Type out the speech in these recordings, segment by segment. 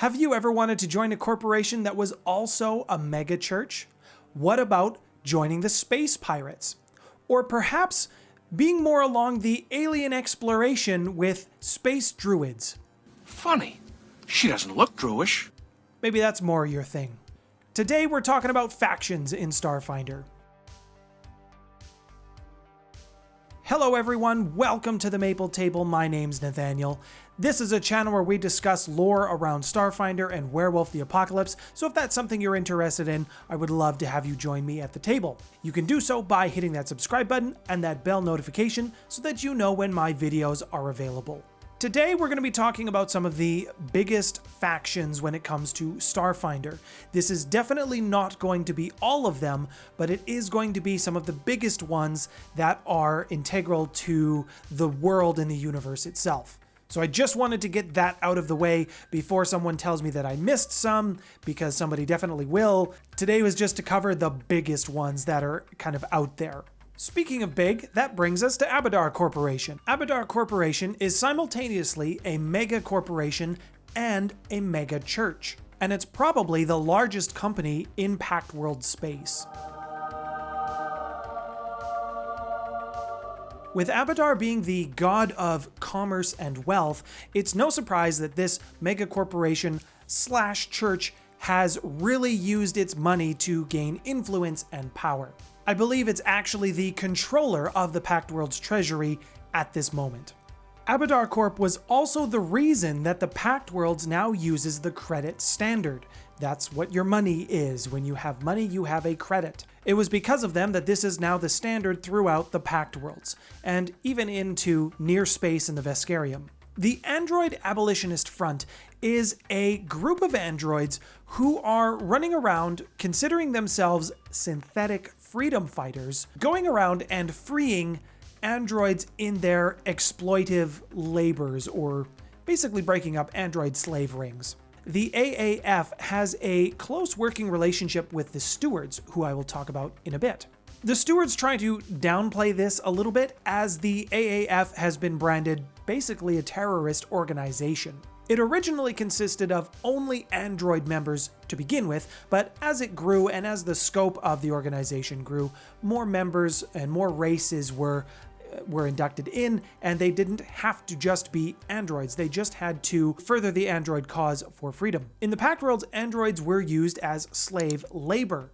Have you ever wanted to join a corporation that was also a mega church? What about joining the Space Pirates? Or perhaps being more along the alien exploration with Space Druids? Funny, she doesn't look Druish. Maybe that's more your thing. Today we're talking about factions in Starfinder. Hello everyone, welcome to the Maple Table. My name's Nathaniel. This is a channel where we discuss lore around Starfinder and Werewolf the Apocalypse, so if that's something you're interested in, I would love to have you join me at the table. You can do so by hitting that subscribe button and that bell notification so that you know when my videos are available. Today we're going to be talking about some of the biggest factions when it comes to Starfinder. This is definitely not going to be all of them, but it is going to be some of the biggest ones that are integral to the world and the universe itself. So I just wanted to get that out of the way before someone tells me that I missed some, because somebody definitely will. Today was just to cover the biggest ones that are kind of out there. Speaking of big, that brings us to Abadarcorp. Abadarcorp is simultaneously a mega corporation and a mega church, and it's probably the largest company in Pact World space. With Abadar being the god of commerce and wealth, it's no surprise that this mega corporation / church has really used its money to gain influence and power. I believe it's actually the controller of the Pact World's treasury at this moment. Abadarcorp was also the reason that the Pact Worlds now uses the credit standard. That's what your money is. When you have money, you have a credit. It was because of them that this is now the standard throughout the Pact Worlds, and even into near space in the Veskarium. The Android Abolitionist Front is a group of androids who are running around considering themselves synthetic freedom fighters, going around and freeing androids in their exploitive labors, or basically breaking up android slave rings. The AAF has a close working relationship with the Stewards, who I will talk about in a bit. The Stewards try to downplay this a little bit, as the AAF has been branded basically a terrorist organization. It originally consisted of only android members to begin with, but as it grew and as the scope of the organization grew, more members and more races were inducted in, and they didn't have to just be androids. They just had to further the android cause for freedom. In the Pact Worlds, androids were used as slave labor.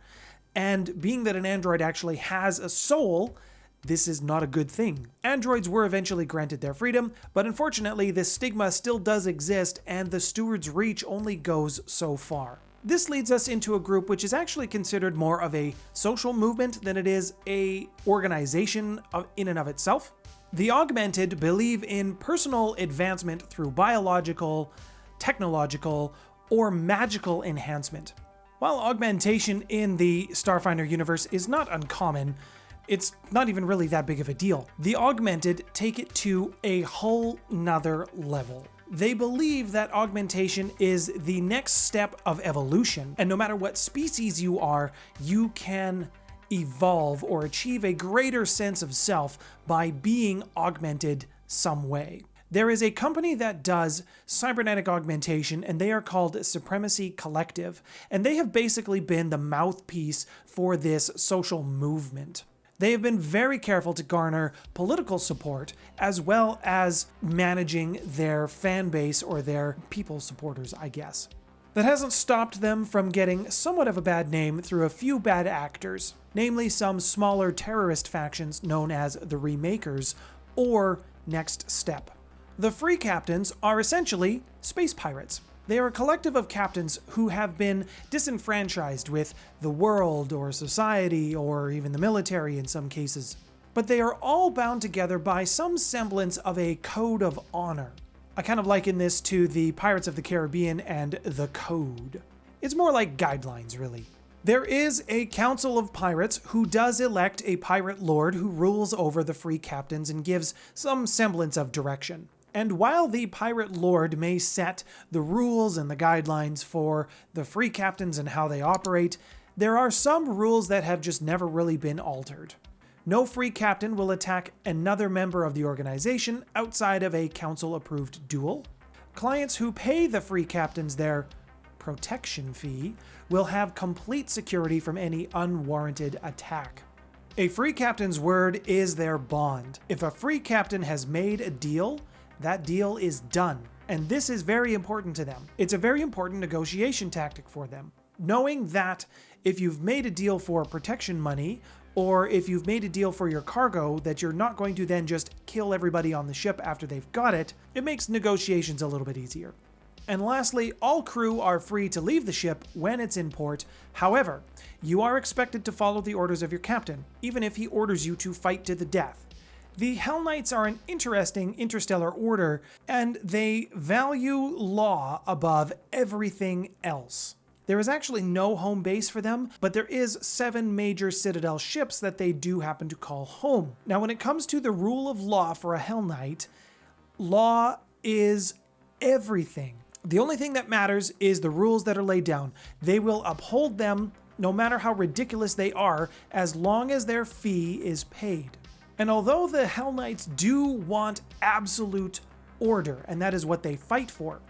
And being that an android actually has a soul, this is not a good thing. Androids were eventually granted their freedom, but unfortunately this stigma still does exist, and the Stewards' reach only goes so far. This leads us into a group which is actually considered more of a social movement than it is a organization in and of itself. The Augmented believe in personal advancement through biological, technological, or magical enhancement. While augmentation in the Starfinder universe is not uncommon, it's not even really that big of a deal. The Augmented take it to a whole nother level. They believe that augmentation is the next step of evolution, and no matter what species you are, you can evolve or achieve a greater sense of self by being augmented some way. There is a company that does cybernetic augmentation, and they are called Supremacy Collective, and they have basically been the mouthpiece for this social movement. They have been very careful to garner political support, as well as managing their fan base, or their people supporters, I guess. That hasn't stopped them from getting somewhat of a bad name through a few bad actors, namely some smaller terrorist factions known as the Remakers, or Next Step. The Free Captains are essentially space pirates. They are a collective of captains who have been disenfranchised with the world or society or even the military in some cases. But they are all bound together by some semblance of a code of honor. I kind of liken this to the Pirates of the Caribbean and the Code. It's more like guidelines, really. There is a council of pirates who does elect a pirate lord who rules over the free captains and gives some semblance of direction. And while the pirate lord may set the rules and the guidelines for the free captains and how they operate, there are some rules that have just never really been altered. No free captain will attack another member of the organization outside of a council-approved duel. Clients who pay the free captains their protection fee, will have complete security from any unwarranted attack. A free captain's word is their bond. If a free captain has made a deal, that deal is done. And this is very important to them. It's a very important negotiation tactic for them. Knowing that if you've made a deal for protection money, or if you've made a deal for your cargo, that you're not going to then just kill everybody on the ship after they've got it, it makes negotiations a little bit easier. And lastly, all crew are free to leave the ship when it's in port. However, you are expected to follow the orders of your captain, even if he orders you to fight to the death. The Hellknights are an interesting interstellar order, and they value law above everything else. There is actually no home base for them, but there is 7 major Citadel ships that they do happen to call home. Now, when it comes to the rule of law for a Hellknight, law is everything. The only thing that matters is the rules that are laid down. They will uphold them no matter how ridiculous they are, as long as their fee is paid. And although the Hellknights do want absolute order, and that is what they fight for,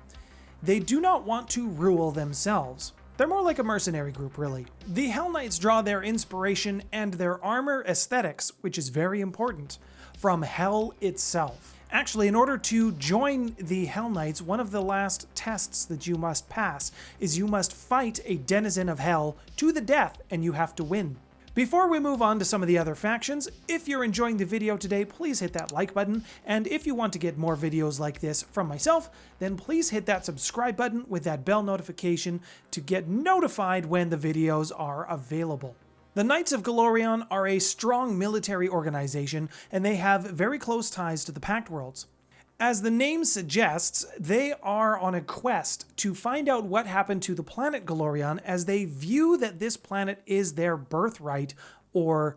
they do not want to rule themselves. They're more like a mercenary group, really. The Hellknights draw their inspiration and their armor aesthetics, which is very important, from Hell itself. Actually, in order to join the Hellknights, one of the last tests that you must pass is you must fight a denizen of Hell to the death, and you have to win. Before we move on to some of the other factions, if you're enjoying the video today, please hit that like button, and if you want to get more videos like this from myself, then please hit that subscribe button with that bell notification to get notified when the videos are available. The Knights of Galorion are a strong military organization, and they have very close ties to the Pact Worlds. As the name suggests, they are on a quest to find out what happened to the planet Galorion, as they view that this planet is their birthright or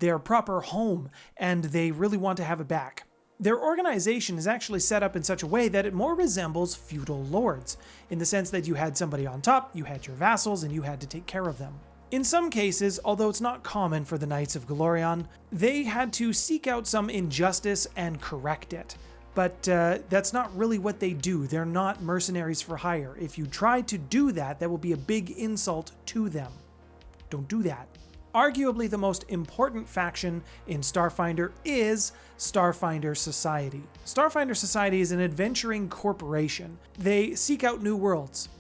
their proper home, and they really want to have it back. Their organization is actually set up in such a way that it more resembles feudal lords, in the sense that you had somebody on top, you had your vassals, and you had to take care of them. In some cases, although it's not common for the Knights of Galorion, they had to seek out some injustice and correct it. But that's not really what they do. They're not mercenaries for hire. If you try to do that, that will be a big insult to them. Don't do that. Arguably the most important faction in Starfinder is Starfinder Society. Starfinder Society is an adventuring corporation. They seek out new worlds.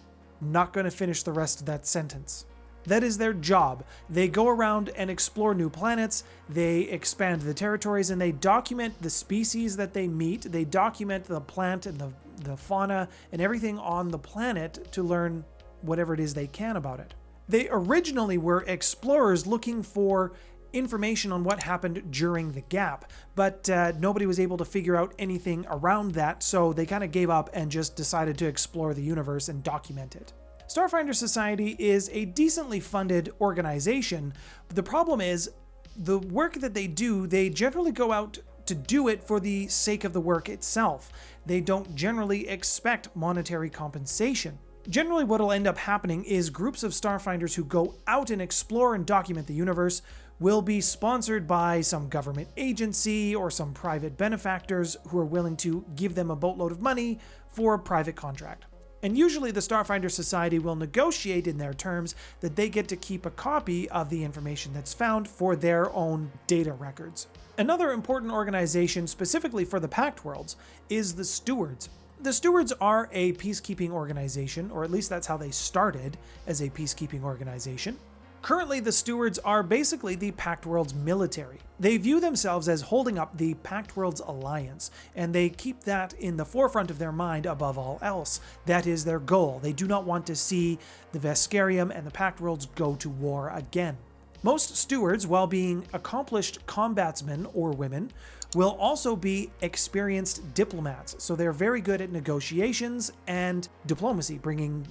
Not going to finish the rest of that sentence. That is their job. They go around and explore new planets, they expand the territories, and they document the species that they meet. They document the plant and the fauna and everything on the planet to learn whatever it is they can about it. They originally were explorers looking for information on what happened during the gap, but nobody was able to figure out anything around that, so they kind of gave up and just decided to explore the universe and document it. Starfinder Society is a decently funded organization, but the problem is the work that they do, they generally go out to do it for the sake of the work itself. They don't generally expect monetary compensation. Generally what will end up happening is groups of Starfinders who go out and explore and document the universe will be sponsored by some government agency or some private benefactors who are willing to give them a boatload of money for a private contract. And usually the Starfinder Society will negotiate in their terms that they get to keep a copy of the information that's found for their own data records. Another important organization specifically for the Pact Worlds is the Stewards. The Stewards are a peacekeeping organization, or at least that's how they started as a peacekeeping organization. Currently, the Stewards are basically the Pact Worlds military. They view themselves as holding up the Pact Worlds alliance, and they keep that in the forefront of their mind above all else. That is their goal. They do not want to see the Veskarium and the Pact Worlds go to war again. Most Stewards, while being accomplished combatsmen or women, will also be experienced diplomats, so they're very good at negotiations and diplomacy, bringing,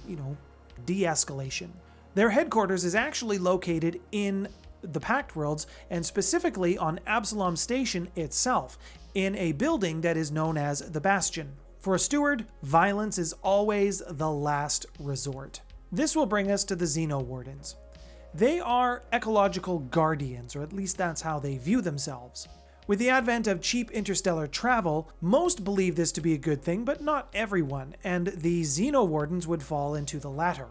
de-escalation. Their headquarters is actually located in the Pact Worlds, and specifically on Absalom Station itself, in a building that is known as the Bastion. For a Steward, violence is always the last resort. This will bring us to the Xenowardens. They are ecological guardians, or at least that's how they view themselves. With the advent of cheap interstellar travel, most believe this to be a good thing, but not everyone, and the Xenowardens would fall into the latter.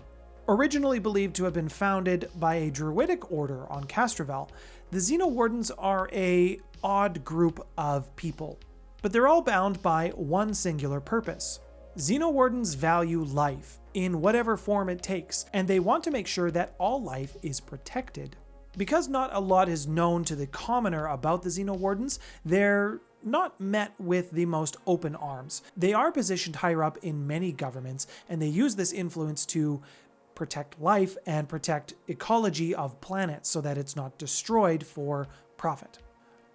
Originally believed to have been founded by a druidic order on Castrovel, the Xenowardens are an odd group of people, but they're all bound by one singular purpose. Xenowardens value life, in whatever form it takes, and they want to make sure that all life is protected. Because not a lot is known to the commoner about the Xenowardens, they're not met with the most open arms. They are positioned higher up in many governments, and they use this influence to protect life and protect ecology of planets so that it's not destroyed for profit.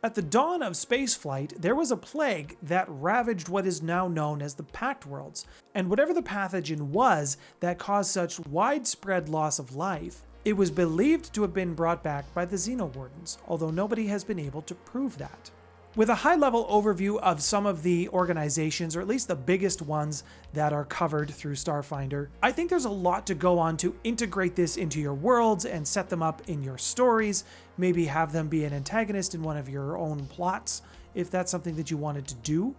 At the dawn of spaceflight, there was a plague that ravaged what is now known as the Pact Worlds, and whatever the pathogen was that caused such widespread loss of life, it was believed to have been brought back by the Xenowardens, although nobody has been able to prove that. With a high-level overview of some of the organizations, or at least the biggest ones that are covered through Starfinder, I think there's a lot to go on to integrate this into your worlds and set them up in your stories, maybe have them be an antagonist in one of your own plots, if that's something that you wanted to do.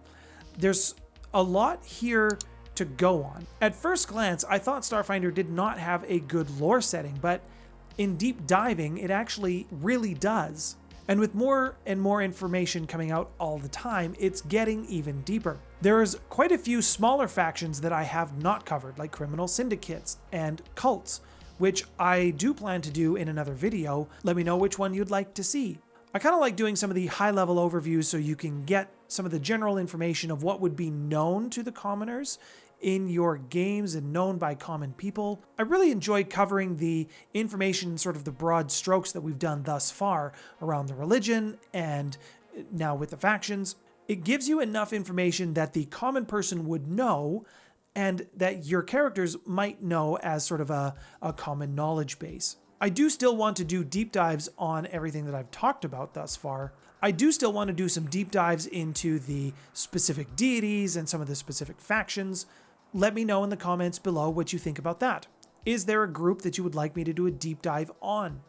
There's a lot here to go on. At first glance, I thought Starfinder did not have a good lore setting, but in deep diving, it actually really does. And with more and more information coming out all the time, it's getting even deeper. There's quite a few smaller factions that I have not covered, like criminal syndicates and cults, which I do plan to do in another video. Let me know which one you'd like to see. I kind of like doing some of the high-level overviews so you can get some of the general information of what would be known to the commoners in your games and known by common people. I really enjoy covering the information, sort of the broad strokes that we've done thus far around the religion and now with the factions. It gives you enough information that the common person would know and that your characters might know as sort of a common knowledge base. I do still want to do deep dives on everything that I've talked about thus far. I do still want to do some deep dives into the specific deities and some of the specific factions. Let me know in the comments below what you think about that. Is there a group that you would like me to do a deep dive on?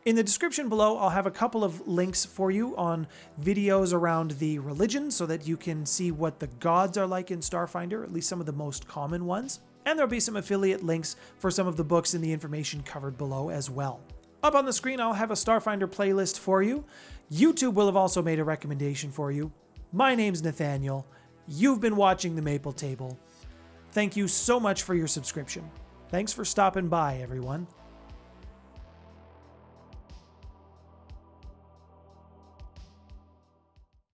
In the description below, I'll have a couple of links for you on videos around the religion so that you can see what the gods are like in Starfinder, at least some of the most common ones. And there'll be some affiliate links for some of the books and the information covered below as well. Up on the screen, I'll have a Starfinder playlist for you. YouTube will have also made a recommendation for you. My name's Nathaniel. You've been watching The Maple Table. Thank you so much for your subscription. Thanks for stopping by, everyone.